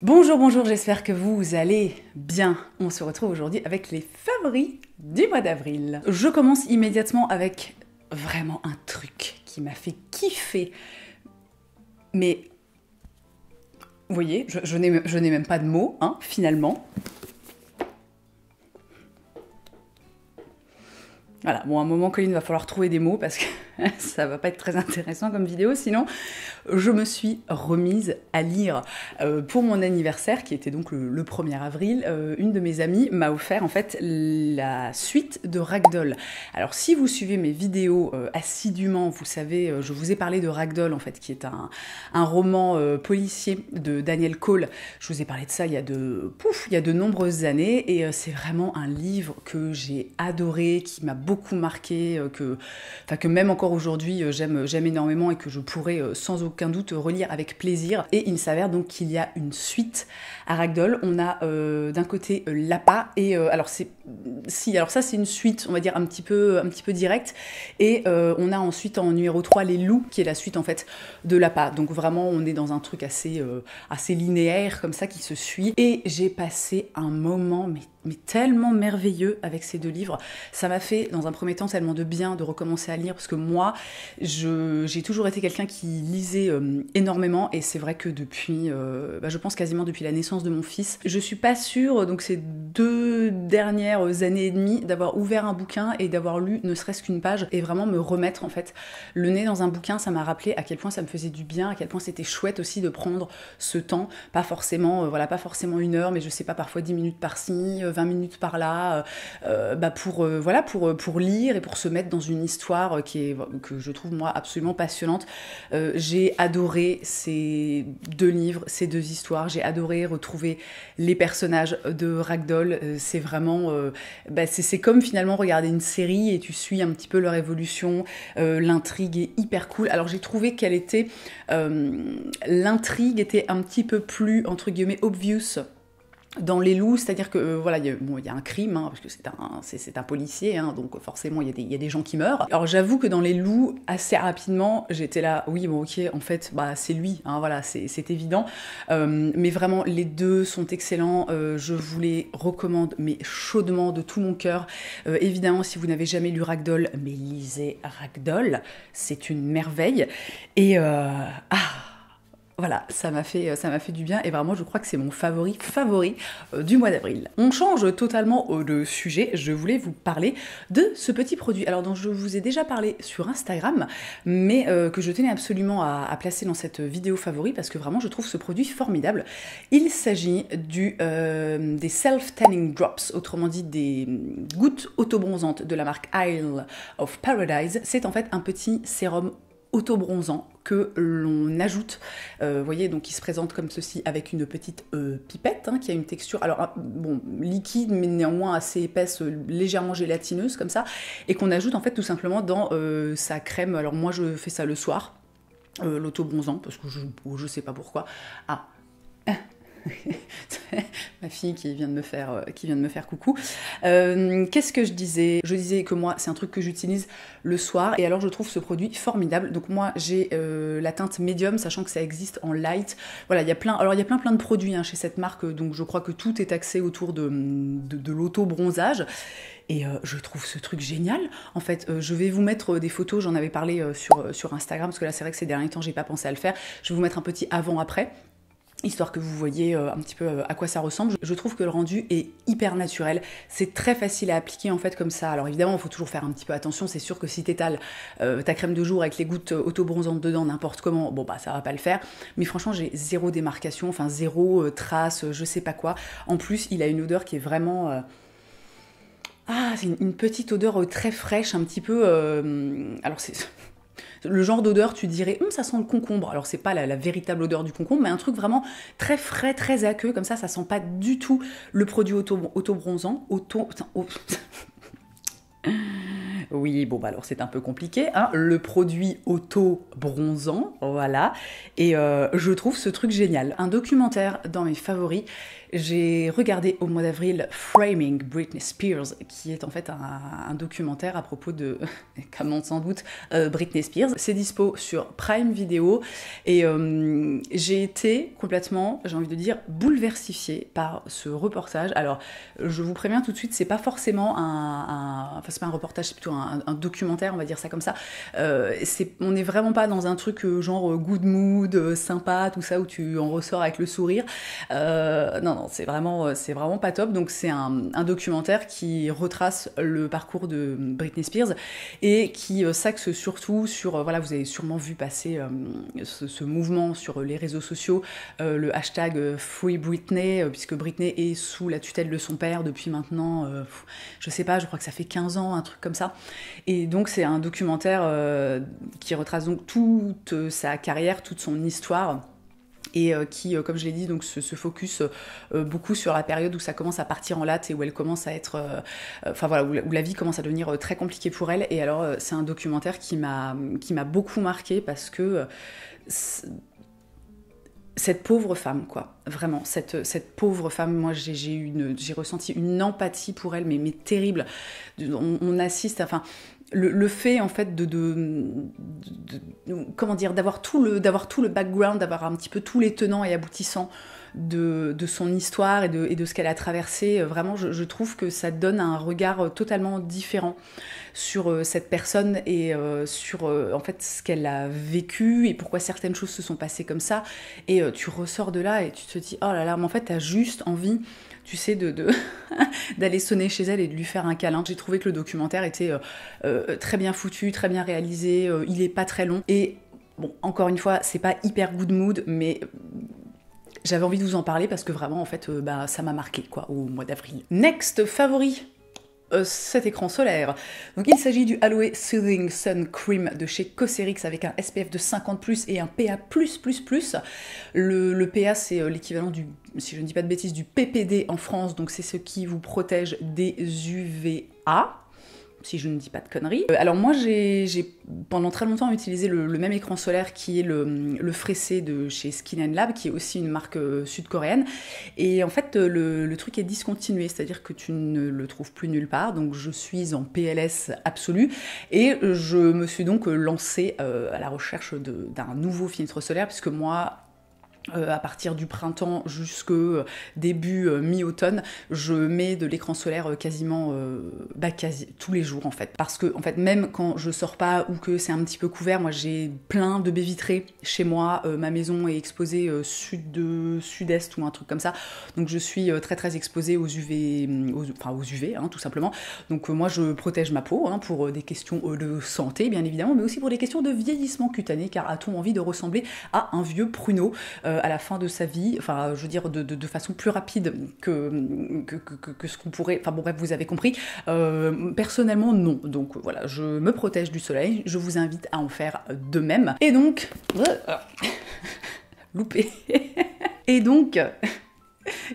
Bonjour, bonjour, j'espère que vous allez bien. On se retrouve aujourd'hui avec les favoris du mois d'avril. Je commence immédiatement avec vraiment un truc qui m'a fait kiffer. Mais, vous voyez, je n'ai même pas de mots, hein, finalement. Voilà, bon, à un moment, Colline, va falloir trouver des mots parce que ça va pas être très intéressant comme vidéo, sinon je me suis remise à lire pour mon anniversaire, qui était donc le 1er avril. Une de mes amies m'a offert en fait la suite de Ragdoll. Alors si vous suivez mes vidéos assidûment, vous savez, je vous ai parlé de Ragdoll en fait, qui est un roman policier de Daniel Cole. Je vous ai parlé de ça il y a de nombreuses années, et c'est vraiment un livre que j'ai adoré, qui m'a beaucoup marqué, que même encore aujourd'hui j'aime énormément et que je pourrais sans aucun doute relire avec plaisir. Et il s'avère donc qu'il y a une suite à Ragdoll. On a d'un côté Lappa, et alors ça c'est une suite, on va dire un petit peu directe, et on a ensuite en numéro 3 Les Loups, qui est la suite en fait de Lappa. Donc vraiment on est dans un truc assez linéaire comme ça, qui se suit, et j'ai passé un moment mais tellement merveilleux avec ces deux livres. Ça m'a fait dans un premier temps tellement de bien de recommencer à lire, parce que moi j'ai toujours été quelqu'un qui lisait énormément, et c'est vrai que depuis je pense quasiment depuis la naissance de mon fils, je suis pas sûre, donc ces 2 dernières années et demie, d'avoir ouvert un bouquin et d'avoir lu ne serait-ce qu'une page, et vraiment me remettre en fait le nez dans un bouquin. Ça m'a rappelé à quel point ça me faisait du bien, à quel point c'était chouette aussi de prendre ce temps, pas forcément 1 heure, mais je sais pas, parfois 10 minutes par-ci, 20 minutes par là, pour lire et pour se mettre dans une histoire que je trouve moi absolument passionnante. J'ai adoré ces 2 livres, ces 2 histoires. J'ai adoré retrouver les personnages de Ragdoll. C'est vraiment c'est comme finalement regarder une série et tu suis un petit peu leur évolution. L'intrigue est hyper cool. Alors j'ai trouvé l'intrigue était un petit peu plus entre guillemets obvious dans Les Loups, c'est-à-dire que il y a un crime, hein, parce que c'est un policier, hein, donc forcément il y a des gens qui meurent. Alors j'avoue que dans Les Loups, assez rapidement, j'étais là, oui bon ok, en fait c'est lui, hein, voilà, c'est évident. Mais vraiment les 2 sont excellents, je vous les recommande mais chaudement de tout mon cœur. Évidemment, si vous n'avez jamais lu Ragdoll, mais lisez Ragdoll, c'est une merveille. Et voilà, ça m'a fait du bien, et vraiment je crois que c'est mon favori du mois d'avril. On change totalement de sujet. Je voulais vous parler de ce petit produit, alors dont je vous ai déjà parlé sur Instagram, mais que je tenais absolument à placer dans cette vidéo favori, parce que vraiment je trouve ce produit formidable. Il s'agit des Self-Tanning Drops, autrement dit des gouttes autobronzantes de la marque Isle of Paradise. C'est en fait un petit sérum autobronzant que l'on ajoute, vous voyez, donc il se présente comme ceci avec une petite pipette, hein, qui a une texture, alors liquide mais néanmoins assez épaisse, légèrement gélatineuse comme ça, et qu'on ajoute en fait tout simplement dans sa crème. Alors moi je fais ça le soir, l'autobronzant, parce que je sais pas pourquoi. Ma fille qui vient de me faire coucou. Qu'est-ce que je disais? Je disais que moi, c'est un truc que j'utilise le soir, et alors je trouve ce produit formidable. Donc moi, j'ai la teinte médium, sachant que ça existe en light. Voilà, il y a plein de produits, hein, chez cette marque, donc je crois que tout est axé autour de l'auto-bronzage. Et je trouve ce truc génial. En fait, je vais vous mettre des photos, j'en avais parlé sur Instagram, parce que là, c'est vrai que ces derniers temps, j'ai pas pensé à le faire. Je vais vous mettre un petit avant-après, histoire que vous voyez un petit peu à quoi ça ressemble. Je trouve que le rendu est hyper naturel, c'est très facile à appliquer en fait comme ça. Alors évidemment, il faut toujours faire un petit peu attention, c'est sûr que si t'étales ta crème de jour avec les gouttes autobronzantes dedans n'importe comment, ça va pas le faire. Mais franchement, j'ai zéro démarcation, enfin zéro trace, je sais pas quoi. En plus, il a une odeur qui est vraiment... c'est une petite odeur très fraîche, un petit peu... alors c'est... Le genre d'odeur, tu dirais, ça sent le concombre. Alors, c'est pas la véritable odeur du concombre, mais un truc vraiment très frais, très aqueux, comme ça sent pas du tout le produit auto-bronzant. Oui, bon, bah alors c'est un peu compliqué, hein. Le produit auto-bronzant, voilà. Et je trouve ce truc génial. Un documentaire dans mes favoris. J'ai regardé au mois d'avril Framing Britney Spears, qui est en fait un documentaire à propos de, comme sans doute, Britney Spears. C'est dispo sur Prime Video et j'ai été complètement, j'ai envie de dire, bouleversifiée par ce reportage. Alors, je vous préviens tout de suite, c'est pas forcément enfin c'est pas un reportage, c'est plutôt un documentaire, on va dire ça comme ça. On n'est vraiment pas dans un truc genre good mood, sympa, tout ça, où tu en ressors avec le sourire. Non, c'est vraiment pas top. Donc c'est un documentaire qui retrace le parcours de Britney Spears et qui s'axe surtout sur, voilà, vous avez sûrement vu passer ce mouvement sur les réseaux sociaux, le hashtag Free Britney, puisque Britney est sous la tutelle de son père depuis maintenant, je sais pas, je crois que ça fait 15 ans, un truc comme ça. Et donc c'est un documentaire qui retrace donc toute sa carrière, toute son histoire, et qui, comme je l'ai dit, donc se focus beaucoup sur la période où ça commence à partir en latte et où elle commence à être, enfin voilà, où la vie commence à devenir très compliquée pour elle. Et alors c'est un documentaire qui m'a beaucoup marqué parce que cette pauvre femme, quoi, vraiment, cette pauvre femme, moi j'ai ressenti une empathie pour elle, mais terrible. On assiste, enfin, le fait en fait comment dire, d'avoir tout le background, d'avoir un petit peu tous les tenants et aboutissants de son histoire et de ce qu'elle a traversé, vraiment je trouve que ça donne un regard totalement différent sur cette personne et sur en fait ce qu'elle a vécu et pourquoi certaines choses se sont passées comme ça. Et tu ressors de là et tu te dis oh là là, mais en fait t'as juste envie, tu sais, d'aller sonner chez elle et de lui faire un câlin. J'ai trouvé que le documentaire était très bien foutu, très bien réalisé, il est pas très long. Et bon, encore une fois, c'est pas hyper good mood, mais j'avais envie de vous en parler parce que vraiment, en fait, ça m'a marqué, quoi, au mois d'avril. Next, favori, cet écran solaire. Donc il s'agit du Aloe Soothing Sun Cream de chez Cosrx avec un SPF de 50+, et un PA+++. Le PA, c'est l'équivalent du, si je ne dis pas de bêtises, du PPD en France, donc c'est ce qui vous protège des UVA, si je ne dis pas de conneries. Alors moi, j'ai pendant très longtemps utilisé le même écran solaire qui est le Fressé de chez Skin & Lab, qui est aussi une marque sud-coréenne. Et en fait, le truc est discontinué, c'est-à-dire que tu ne le trouves plus nulle part. Donc je suis en PLS absolu. Et je me suis donc lancée à la recherche d'un nouveau filtre solaire, puisque moi, à partir du printemps jusqu'au début mi-automne, je mets de l'écran solaire quasiment quasi tous les jours en fait. Parce que en fait, même quand je sors pas ou que c'est un petit peu couvert, moi j'ai plein de baies vitrées chez moi, ma maison est exposée sud-est ou un truc comme ça, donc je suis très très exposée aux UV, aux UV hein, tout simplement. Donc moi je protège ma peau hein, pour des questions de santé bien évidemment, mais aussi pour des questions de vieillissement cutané, car a-t-on envie de ressembler à un vieux pruneau à la fin de sa vie, enfin je veux dire de façon plus rapide que ce qu'on pourrait, enfin bon bref vous avez compris. Personnellement non, donc voilà, je me protège du soleil, je vous invite à en faire de même. Et donc loupé. Et donc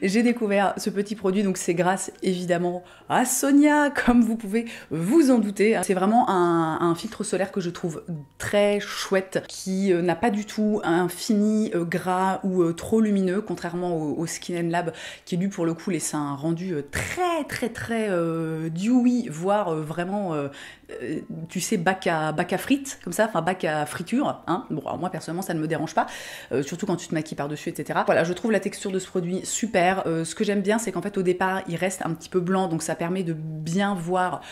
j'ai découvert ce petit produit, donc c'est grâce évidemment à Sonia, comme vous pouvez vous en douter. C'est vraiment un filtre solaire que je trouve très chouette, qui n'a pas du tout un fini gras ou trop lumineux, contrairement au Skin & Lab, qui lui pour le coup laisse un rendu très très très dewy, voire vraiment tu sais, bac à frites, comme ça, enfin bac à friture, hein. Bon, alors moi personnellement ça ne me dérange pas, surtout quand tu te maquilles par-dessus, etc. Voilà, je trouve la texture de ce produit super. Ce que j'aime bien, c'est qu'en fait au départ il reste un petit peu blanc, donc ça permet de bien voir,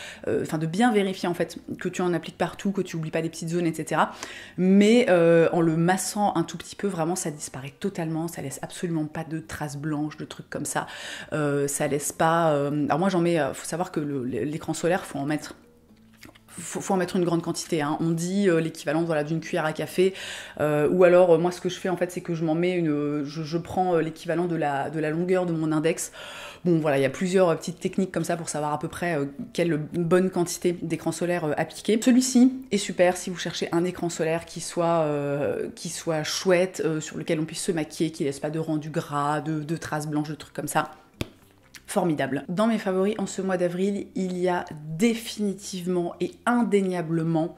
enfin de bien vérifier en fait que tu en appliques partout, que tu oublies pas des petites zones, etc. Mais en le massant un tout petit peu, vraiment ça disparaît totalement, ça laisse absolument pas de traces blanches, de trucs comme ça. Ça laisse pas. Alors moi j'en mets, faut savoir que l'écran solaire, faut en mettre une grande quantité, hein. On dit l'équivalent voilà, d'une cuillère à café, ou alors moi ce que je fais en fait c'est que je m'en mets je prends l'équivalent de la longueur de mon index. Bon voilà, il y a plusieurs petites techniques comme ça pour savoir à peu près quelle bonne quantité d'écran solaire appliquer. Celui-ci est super si vous cherchez un écran solaire qui soit chouette, sur lequel on puisse se maquiller, qui laisse pas de rendu gras, de traces blanches, de trucs comme ça. formidable. Dans mes favoris en ce mois d'avril, il y a définitivement et indéniablement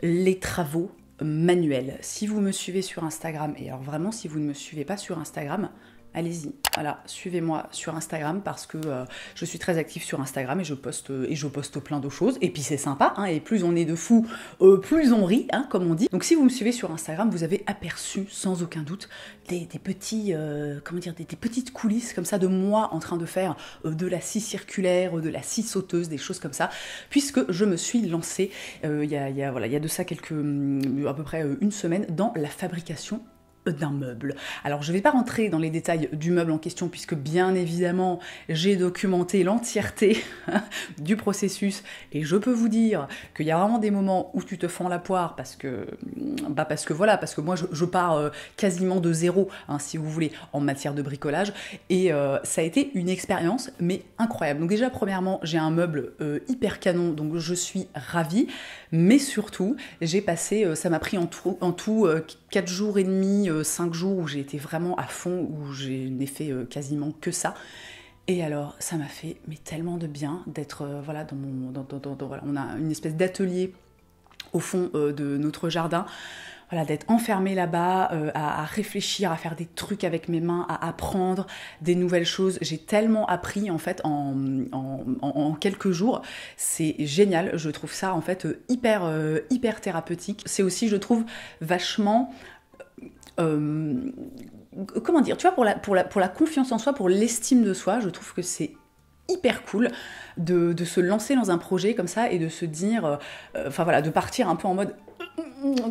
les travaux manuels. Si vous me suivez sur Instagram, et alors vraiment si vous ne me suivez pas sur Instagram, allez-y, voilà, suivez-moi sur Instagram parce que je suis très active sur Instagram et je poste plein de choses. Et puis c'est sympa, hein, et plus on est de fous, plus on rit, hein, comme on dit. Donc si vous me suivez sur Instagram, vous avez aperçu sans aucun doute des petits, des petites coulisses comme ça de moi en train de faire de la scie circulaire, de la scie sauteuse, des choses comme ça, puisque je me suis lancée il y a de ça à peu près une semaine dans la fabrication d'un meuble. Alors je ne vais pas rentrer dans les détails du meuble en question puisque bien évidemment j'ai documenté l'entièreté du processus et je peux vous dire qu'il y a vraiment des moments où tu te fends la poire parce que moi je pars quasiment de zéro, hein, si vous voulez, en matière de bricolage et ça a été une expérience mais incroyable. Donc déjà premièrement j'ai un meuble hyper canon donc je suis ravie, mais surtout j'ai passé, ça m'a pris en tout 4 jours et demi, 5 jours où j'ai été vraiment à fond, où je n'ai fait quasiment que ça. Et alors, ça m'a fait tellement de bien d'être on a une espèce d'atelier au fond de notre jardin. Voilà, d'être enfermée là-bas, à réfléchir, à faire des trucs avec mes mains, à apprendre des nouvelles choses. J'ai tellement appris en fait en quelques jours. C'est génial, je trouve ça en fait hyper thérapeutique. C'est aussi, je trouve, vachement... comment dire, tu vois, pour la confiance en soi, pour l'estime de soi, je trouve que c'est hyper cool de se lancer dans un projet comme ça et de se dire, de partir un peu en mode...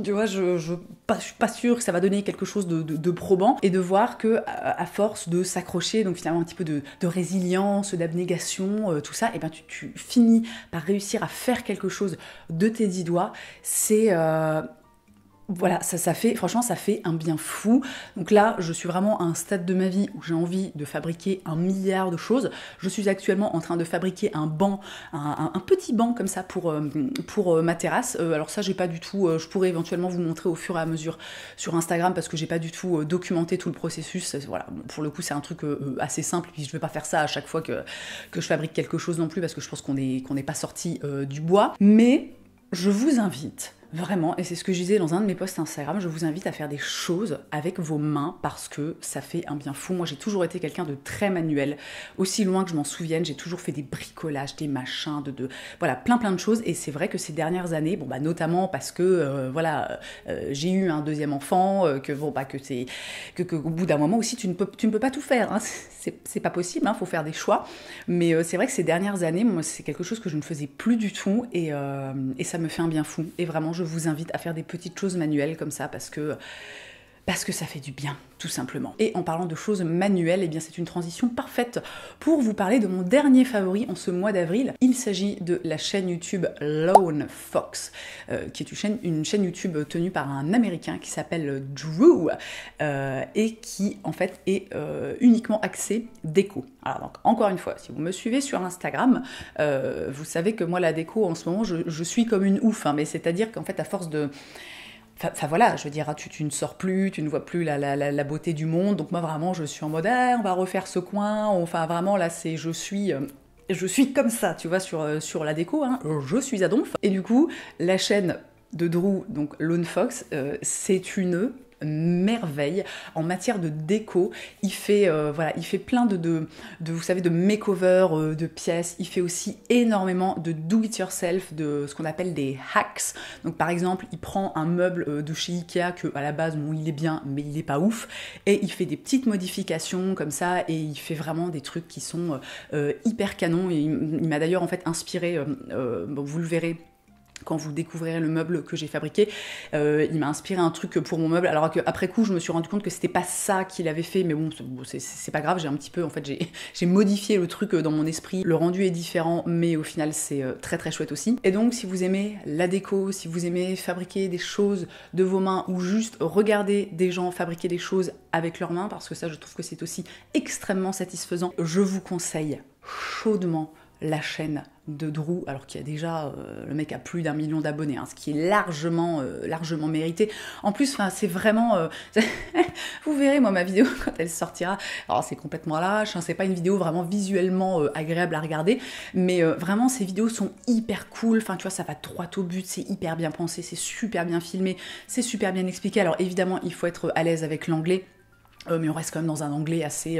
Tu vois, je suis pas sûre que ça va donner quelque chose de probant et de voir que à force de s'accrocher, donc finalement un petit peu de résilience, d'abnégation, tout ça, et ben tu finis par réussir à faire quelque chose de tes 10 doigts. C'est... Voilà, franchement, ça fait un bien fou. Donc là, je suis vraiment à un stade de ma vie où j'ai envie de fabriquer 1 milliard de choses. Je suis actuellement en train de fabriquer un banc, un petit banc comme ça pour ma terrasse. Alors ça, j'ai pas du tout, je pourrais éventuellement vous montrer au fur et à mesure sur Instagram parce que j'ai pas du tout documenté tout le processus. Voilà, pour le coup, c'est un truc assez simple. Puis je vais pas faire ça à chaque fois que je fabrique quelque chose non plus parce que je pense qu'on n'est pas sorti du bois. Mais je vous invite... Vraiment, et c'est ce que je disais dans un de mes posts Instagram, je vous invite à faire des choses avec vos mains parce que ça fait un bien fou. Moi, j'ai toujours été quelqu'un de très manuel. Aussi loin que je m'en souvienne, j'ai toujours fait des bricolages, des machins, voilà, plein de choses. Et c'est vrai que ces dernières années, notamment parce que, j'ai eu un deuxième enfant, qu'au bout d'un moment aussi, tu ne peux pas tout faire. Hein. C'est pas possible, hein, faut faire des choix. Mais c'est vrai que ces dernières années, moi, c'est quelque chose que je ne faisais plus du tout et ça me fait un bien fou. Et vraiment, je vous invite à faire des petites choses manuelles comme ça parce que ça fait du bien, tout simplement. Et en parlant de choses manuelles, eh bien c'est une transition parfaite pour vous parler de mon dernier favori en ce mois d'avril. Il s'agit de la chaîne YouTube Lone Fox, qui est une chaîne YouTube tenue par un Américain qui s'appelle Drew, et qui en fait est uniquement axé déco. Alors donc, encore une fois, si vous me suivez sur Instagram, vous savez que moi la déco en ce moment, je suis comme une ouf, hein, mais c'est-à-dire qu'en fait à force de... Enfin voilà, je veux dire, tu ne sors plus, tu ne vois plus la beauté du monde. Donc moi vraiment, je suis en mode, on va refaire ce coin. Enfin vraiment, là, je suis comme ça, tu vois, sur la déco. Hein, je suis à donf. Et du coup, la chaîne de Drew, donc Lone Fox, c'est une merveille en matière de déco. Il fait plein de vous savez, de makeover de pièces. Il fait aussi énormément de do it yourself, de ce qu'on appelle des hacks. Donc par exemple, il prend un meuble de chez Ikea que à la base, bon, il est bien, mais il est pas ouf, et il fait des petites modifications comme ça, et il fait vraiment des trucs qui sont hyper canons. Et il m'a d'ailleurs en fait inspiré, vous le verrez quand vous découvrirez le meuble que j'ai fabriqué, il m'a inspiré un truc pour mon meuble, alors qu'après coup je me suis rendu compte que c'était pas ça qu'il avait fait, mais bon c'est pas grave, j'ai un petit peu, en fait j'ai modifié le truc dans mon esprit, le rendu est différent, mais au final c'est très très chouette aussi. Et donc si vous aimez la déco, si vous aimez fabriquer des choses de vos mains, ou juste regarder des gens fabriquer des choses avec leurs mains, parce que ça je trouve que c'est aussi extrêmement satisfaisant, je vous conseille chaudement la chaîne de Drew, alors qu'il y a déjà, le mec a plus d'1 million d'abonnés, hein, ce qui est largement mérité. En plus, c'est vraiment... vous verrez, moi, ma vidéo, quand elle sortira, alors c'est complètement à l'arrache, hein, c'est pas une vidéo vraiment visuellement agréable à regarder, mais vraiment, ces vidéos sont hyper cool, enfin, tu vois, ça va droit au but, c'est hyper bien pensé, c'est super bien filmé, c'est super bien expliqué. Alors évidemment, il faut être à l'aise avec l'anglais, mais on reste quand même dans un anglais assez...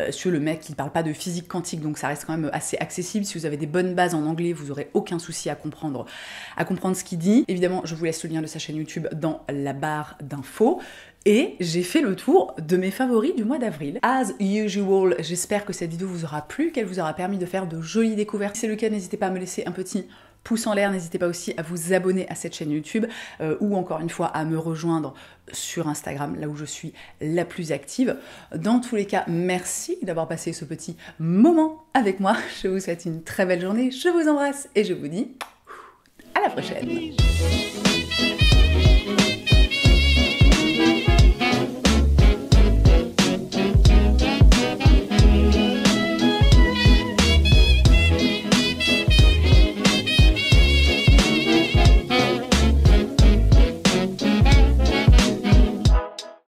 sur le mec, il parle pas de physique quantique, donc ça reste quand même assez accessible. Si vous avez des bonnes bases en anglais, vous aurez aucun souci à comprendre ce qu'il dit. Évidemment, je vous laisse le lien de sa chaîne YouTube dans la barre d'infos. Et j'ai fait le tour de mes favoris du mois d'avril. As usual, j'espère que cette vidéo vous aura plu, qu'elle vous aura permis de faire de jolies découvertes. Si c'est le cas, n'hésitez pas à me laisser un petit pouce en l'air, n'hésitez pas aussi à vous abonner à cette chaîne YouTube ou encore une fois à me rejoindre sur Instagram, là où je suis la plus active. Dans tous les cas, merci d'avoir passé ce petit moment avec moi. Je vous souhaite une très belle journée, je vous embrasse et je vous dis à la prochaine.